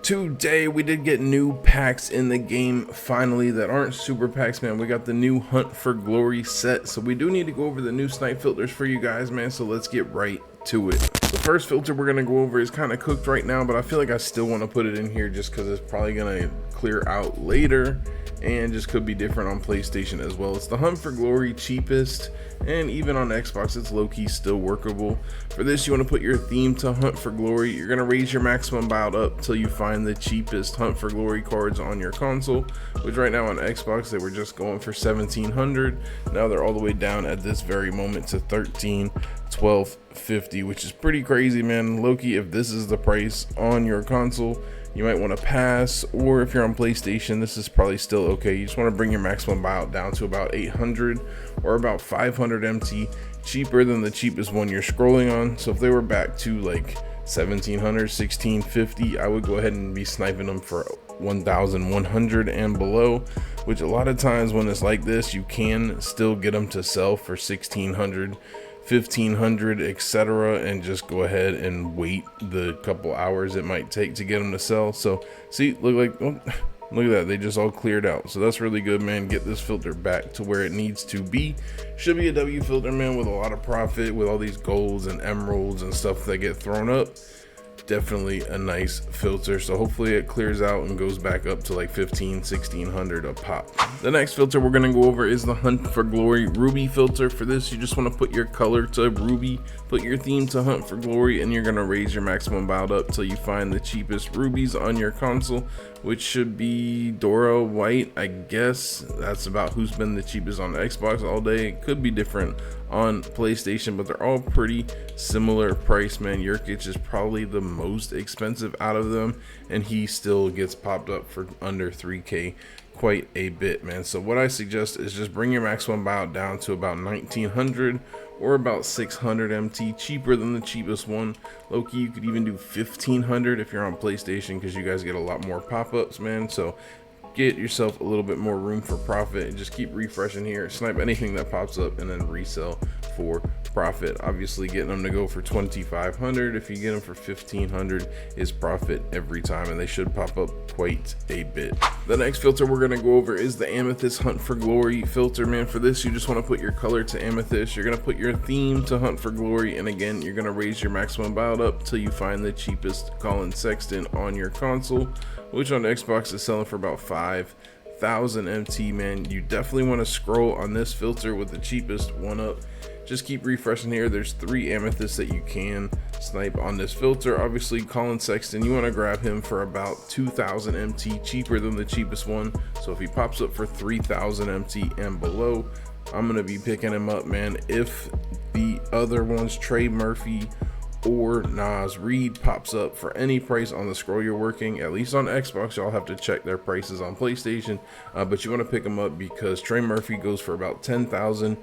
Today we did get new packs in the game finally that aren't super packs, man. We got the new Hunt for Glory set, so we do need to go over the new Snipe Filters for you guys, man, so let's get right to it. The first filter we're going to go over is kind of cooked right now, but I feel like I still want to put it in here just because it's probably going to clear out later and just could be different on PlayStation as well. It's the Hunt for Glory cheapest, and even on Xbox it's low-key still workable. For this, you want to put your theme to Hunt for Glory. You're going to raise your maximum buyout up till you find the cheapest Hunt for Glory cards on your console, which right now on Xbox they were just going for 1700. Now they're all the way down at this very moment to 1250, which is pretty crazy, man. Low-key, if this is the price on your console, you might want to pass, or if you're on PlayStation, this is probably still okay. You just want to bring your maximum buyout down to about 800 or about 500 MT, cheaper than the cheapest one you're scrolling on. So if they were back to like 1700, 1650, I would go ahead and be sniping them for 1100 and below, which a lot of times when it's like this, you can still get them to sell for 1600, 1500, etc., and just go ahead and wait the couple hours it might take to get them to sell. So see, look at that, they just all cleared out. So that's really good, man. Get this filter back to where it needs to be. Should be a W filter, man, with a lot of profit, with all these golds and emeralds and stuff that get thrown up. Definitely a nice filter, so hopefully it clears out and goes back up to like 1600 a pop. The next filter we're going to go over is the Hunt for Glory Ruby filter. For this, you just want to put your color to Ruby, put your theme to Hunt for Glory, and you're going to raise your maximum buyout up till you find the cheapest rubies on your console, which should be Dora White, I guess. That's about who's been the cheapest on the Xbox all day. It could be different on PlayStation, but they're all pretty similar price, man. Yurkic is probably the most expensive out of them, and he still gets popped up for under 3K quite a bit, man. So what I suggest is just bring your maximum buyout down to about 1900 or about 600 MT, cheaper than the cheapest one. Loki, you could even do 1500 if you're on PlayStation, because you guys get a lot more pop-ups, man. So get yourself a little bit more room for profit and just keep refreshing here, snipe anything that pops up, and then resell for profit. Obviously getting them to go for 2500, if you get them for 1500, is profit every time, and they should pop up quite a bit. The next filter we're going to go over is the Amethyst Hunt for Glory filter, man. For this, you just want to put your color to Amethyst, you're going to put your theme to Hunt for Glory, and again, you're going to raise your maximum buyout up till you find the cheapest Colin Sexton on your console, which on Xbox is selling for about 5,000 MT, man. You definitely want to scroll on this filter with the cheapest one up. Just keep refreshing here. There's 3 amethysts that you can snipe on this filter. Obviously, Colin Sexton, you want to grab him for about 2,000 MT, cheaper than the cheapest one. So if he pops up for 3,000 MT and below, I'm going to be picking him up, man. If the other ones, Trey Murphy or Nas Reed, pops up for any price on the scroll you're working, at least on Xbox, y'all have to check their prices on PlayStation, but you want to pick them up because Trey Murphy goes for about 10,000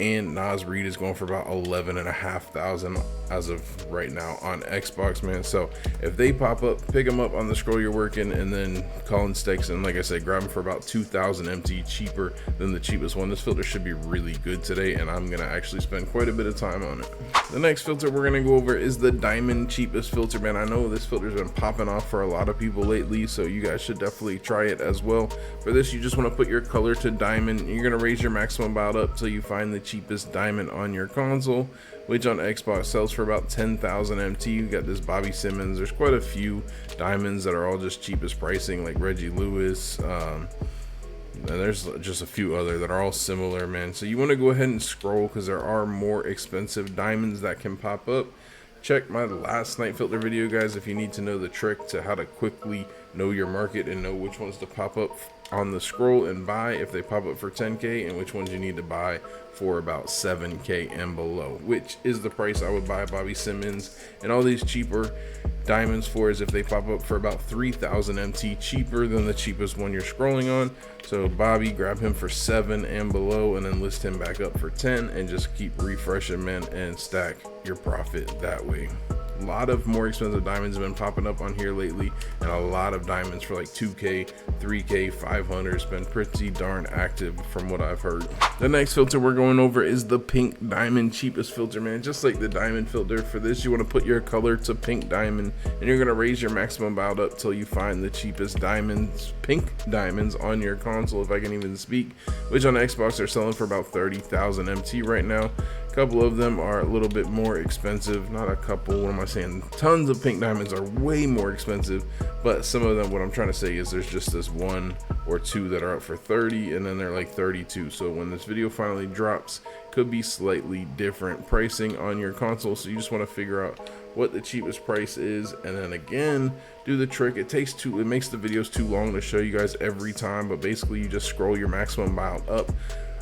and Nas Reed is going for about 11,500 as of right now on Xbox, man. So if they pop up, pick them up on the scroll you're working, and then Colin Sexton, like I said, grab them for about 2,000 MT, cheaper than the cheapest one. This filter should be really good today, and I'm gonna actually spend quite a bit of time on it. The next filter we're gonna go over is the Diamond cheapest filter, man. I know this filter's been popping off for a lot of people lately, so you guys should definitely try it as well. For this, you just want to put your color to Diamond. You're gonna raise your maximum buyout up till you find the cheapest diamond on your console, which on Xbox sells for about 10,000 MT. You got this Bobby Simmons. There's quite a few diamonds that are all just cheapest pricing, like Reggie Lewis. And there's just a few other that are all similar, man. So you want to go ahead and scroll because there are more expensive diamonds that can pop up. Check my last Snipe Filter video, guys, if you need to know the trick to how to quickly know your market and know which ones to pop up on the scroll and buy if they pop up for 10K, and which ones you need to buy for about 7K and below, which is the price I would buy Bobby Simmons and all these cheaper diamonds for, is if they pop up for about 3,000 MT, cheaper than the cheapest one you're scrolling on. So Bobby, grab him for 7 and below, and then list him back up for 10, and just keep refreshing, man, and stack your profit that way. lot of more expensive diamonds have been popping up on here lately, and a lot of diamonds for like 2K, 3K, 500 has been pretty darn active from what I've heard. The next filter we're going over is the pink diamond cheapest filter, man. Just like the diamond filter, for this you want to put your color to pink diamond, and you're going to raise your maximum bout up till you find the cheapest diamonds, pink diamonds on your console, if I can even speak, which on Xbox are selling for about 30,000 MT right now. A couple of them are a little bit more expensive, not a couple, what am I saying, tons of pink diamonds are way more expensive, but some of them, what I'm trying to say is there's just this one or two that are up for 30, and then they're like 32. So when this video finally drops, could be slightly different pricing on your console, so you just want to figure out what the cheapest price is, and then again do the trick. It makes the videos too long to show you guys every time, but basically you just scroll your maximum bout up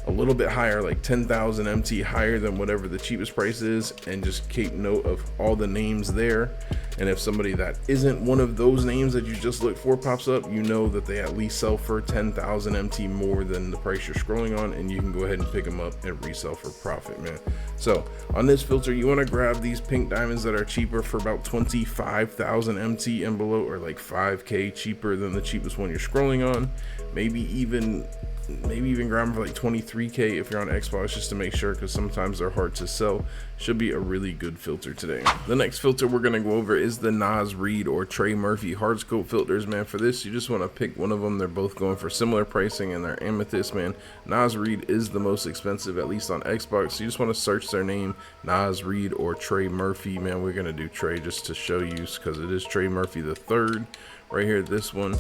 a little bit higher, like 10,000 MT higher than whatever the cheapest price is, and just keep note of all the names there. And if somebody that isn't one of those names that you just looked for pops up, you know that they at least sell for 10,000 MT more than the price you're scrolling on, and you can go ahead and pick them up and resell for profit, man. So on this filter, you want to grab these pink diamonds that are cheaper for about 25,000 MT and below, or like 5K cheaper than the cheapest one you're scrolling on. Maybe even grab them for like 23K if you're on Xbox, just to make sure, because sometimes they're hard to sell. Should be a really good filter today. The next filter we're going to go over is the Nas Reed or Trey Murphy hardscope filters, man. For this, you just want to pick one of them. They're both going for similar pricing, and they're amethyst, man. Nas Reed is the most expensive, at least on Xbox, so you just want to search their name, Nas Reed or Trey Murphy, man. We're going to do Trey just to show you, because it is Trey Murphy the third right here. This one,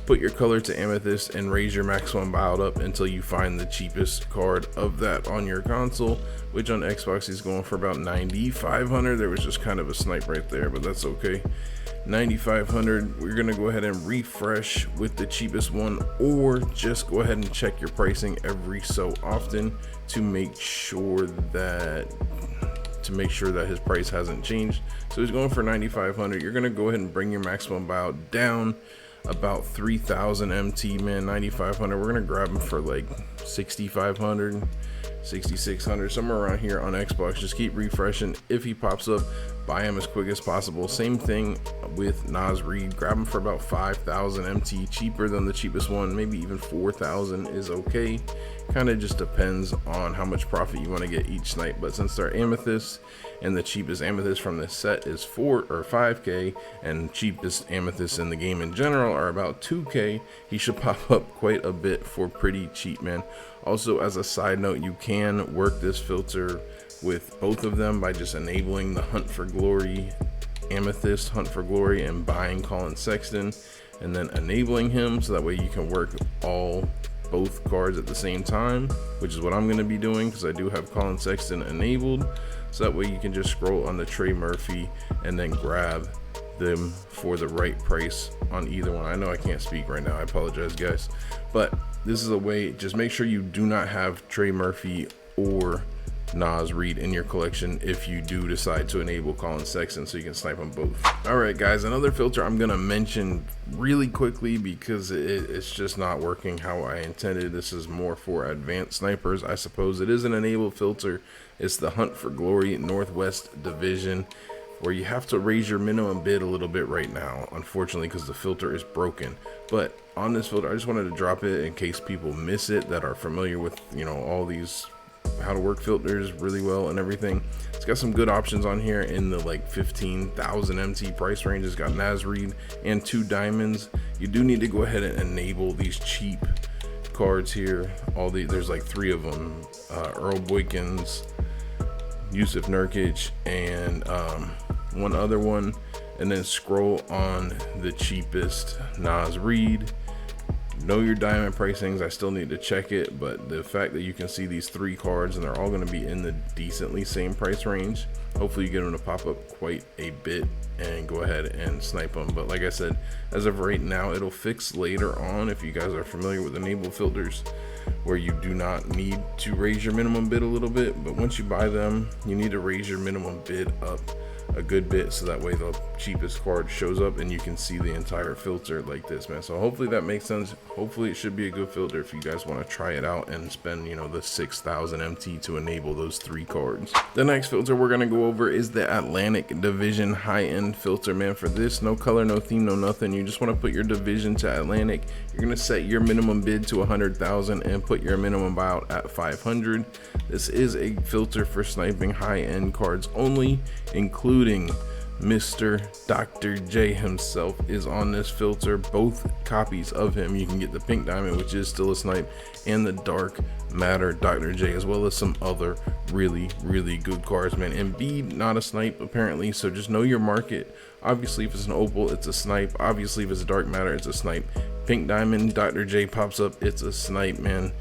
put your color to amethyst and raise your maximum bout up until you find the cheapest card of that on your console, which on Xbox is going for about 9,500. There was just kind of a snipe right there, but that's okay. 9,500. We're gonna go ahead and refresh with the cheapest one, or just go ahead and check your pricing every so often to make sure that his price hasn't changed. So he's going for 9,500. You're gonna go ahead and bring your maximum bout down about 3,000 MT, man. 9,500. We're gonna grab him for like 6,500, 6,600, somewhere around here on Xbox. Just keep refreshing. If he pops up, buy him as quick as possible. Same thing with Nas Reed. Grab him for about 5,000 MT, cheaper than the cheapest one. Maybe even 4,000 is okay. Kind of just depends on how much profit you want to get each snipe. But since they're amethyst, and the cheapest amethyst from this set is 4 or 5K, and cheapest amethyst in the game in general are about 2K, he should pop up quite a bit for pretty cheap, man. Also, as a side note, you can work this filter with both of them by just enabling the Hunt for Glory amethyst, Hunt for Glory, and buying Colin Sexton, and then enabling him, so that way you can work both cards at the same time, which is what I'm going to be doing, because I do have Colin Sexton enabled. So that way you can just scroll on the Trey Murphy and then grab them for the right price on either one. I know I can't speak right now, I apologize, guys, but this is a way. Just make sure you do not have Trey Murphy or Nas Reed in your collection if you do decide to enable Colin Sexton, so you can snipe them both. All right, guys, another filter I'm gonna mention really quickly because it's just not working how I intended. This is more for advanced snipers, I suppose. It is an enabled filter. It's the Hunt for Glory Northwest Division, where you have to raise your minimum bid a little bit right now, unfortunately, because the filter is broken. But on this filter, I just wanted to drop it in case people miss it that are familiar with, you know, all these how to work filters really well and everything. It's got some good options on here in the like 15,000 MT price range. It's got Nas Reed and 2 diamonds. You do need to go ahead and enable these cheap cards here. There's like 3 of them, Earl Boykins, Yusuf Nurkic, and one other one, and then scroll on the cheapest Nas Reed. Know your diamond pricings. I still need to check it, but the fact that you can see these 3 cards and they're all going to be in the decently same price range, hopefully you get them to pop up quite a bit and go ahead and snipe them. But like I said, as of right now, it'll fix later on if you guys are familiar with enabled filters, where you do not need to raise your minimum bid a little bit, but once you buy them, you need to raise your minimum bid up a good bit, so that way they'll cheapest card shows up and you can see the entire filter like this, man. So hopefully that makes sense. Hopefully it should be a good filter if you guys want to try it out and spend, you know, the 6,000 MT to enable those 3 cards. The next filter we're going to go over is the Atlantic Division high-end filter, man. For this, no color, no theme, no nothing. You just want to put your division to Atlantic. You're going to set your minimum bid to 100,000 and put your minimum buyout at 500. This is a filter for sniping high-end cards only, including Mr. Dr. J himself is on this filter. Both copies of him, you can get the pink diamond, which is still a snipe, and the dark matter Dr. J, as well as some other really good cards, man. Embiid, not a snipe apparently, so just know your market. Obviously if it's an opal, it's a snipe. Obviously if it's a dark matter, it's a snipe. Pink diamond Dr. J pops up, it's a snipe, man.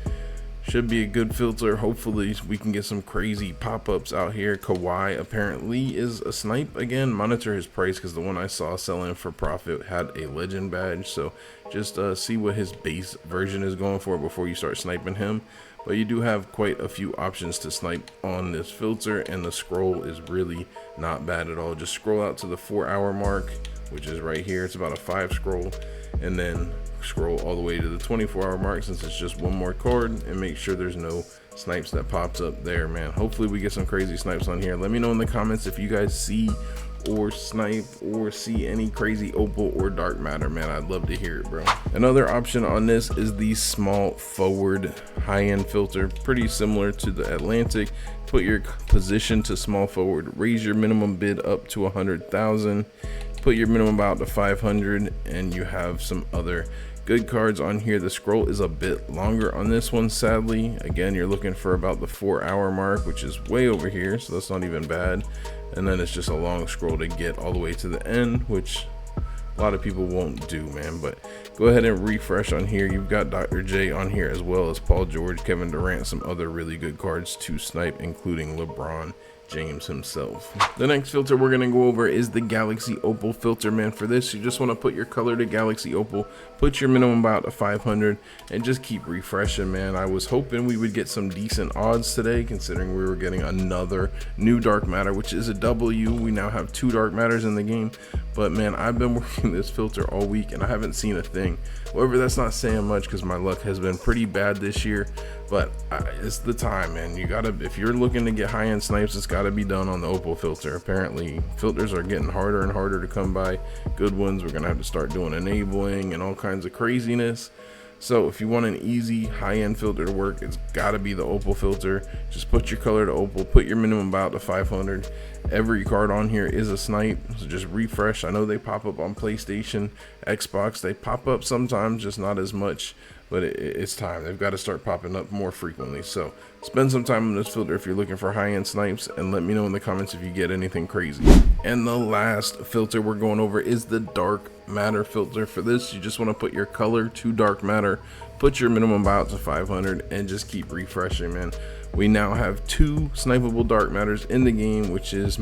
Should be a good filter. Hopefully we can get some crazy pop-ups out here. Kawhi apparently is a snipe again. Monitor his price, because the one I saw selling for profit had a legend badge, so just see what his base version is going for before you start sniping him. But you do have quite a few options to snipe on this filter, and the scroll is really not bad at all. Just scroll out to the 4-hour mark, which is right here. It's about a 5 scroll, and then scroll all the way to the 24-hour mark, since it's just one more card, and make sure there's no snipes that pops up there, man. Hopefully we get some crazy snipes on here. Let me know in the comments if you guys see or snipe or see any crazy opal or dark matter, man. I'd love to hear it, bro. Another option on this is the small forward high-end filter, pretty similar to the Atlantic. Put your position to small forward, raise your minimum bid up to 100,000, put your minimum about to 500, and you have some other good cards on here. The scroll is a bit longer on this one, sadly. Again, you're looking for about the 4-hour mark, which is way over here, so that's not even bad. And then it's just a long scroll to get all the way to the end, which a lot of people won't do, man. But go ahead and refresh on here. You've got Dr. J on here, as well as Paul George, Kevin Durant, some other really good cards to snipe, including LeBron James himself. The next filter we're gonna go over is the Galaxy Opal filter, man. For this, you just want to put your color to Galaxy Opal, put your minimum buyout to 500, and just keep refreshing, man. I was hoping we would get some decent odds today, considering we were getting another new dark matter, which is a W. We now have 2 dark matters in the game, but man, I've been working this filter all week and I haven't seen a thing. However, that's not saying much, because my luck has been pretty bad this year, but it's the time, man. You gotta, if you're looking to get high-end snipes, it's gotta be done on the opal filter. Apparently filters are getting harder and harder to come by. Good ones, we're gonna have to start doing enabling and all kinds of craziness. So if you want an easy high-end filter to work, it's gotta be the opal filter. Just put your color to opal, put your minimum buyout to 500. Every card on here is a snipe, so just refresh. I know they pop up on PlayStation, Xbox. They pop up sometimes, just not as much, but it's time. They've got to start popping up more frequently. So spend some time on this filter if you're looking for high-end snipes, and let me know in the comments if you get anything crazy. And the last filter we're going over is the dark matter filter. For this, you just want to put your color to dark matter, put your minimum buyout to 500, and just keep refreshing, man. We now have 2 snipeable dark matters in the game, which is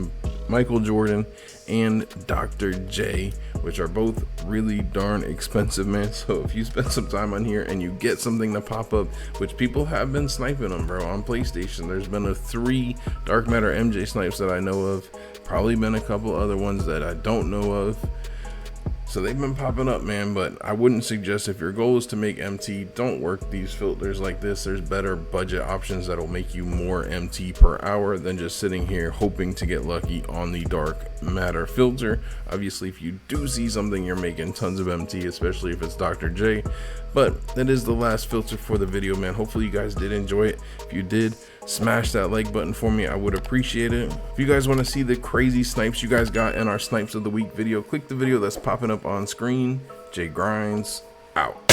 Michael Jordan and Dr. J, which are both really darn expensive, man. So if you spend some time on here and you get something to pop up, which people have been sniping them, bro, on PlayStation. There's been a 3 dark matter MJ snipes that I know of, probably been a couple other ones that I don't know of. So they've been popping up, man, but I wouldn't suggest, if your goal is to make MT, don't work these filters like this. There's better budget options that'll make you more MT per hour than just sitting here hoping to get lucky on the dark matter filter. Obviously, if you do see something, you're making tons of MT, especially if it's Dr. J. But that is the last filter for the video, man. Hopefully you guys did enjoy it. If you did, smash that like button for me. I would appreciate it. If you guys want to see the crazy snipes you guys got in our snipes of the week video, click the video that's popping up on screen. Jay Grinds out.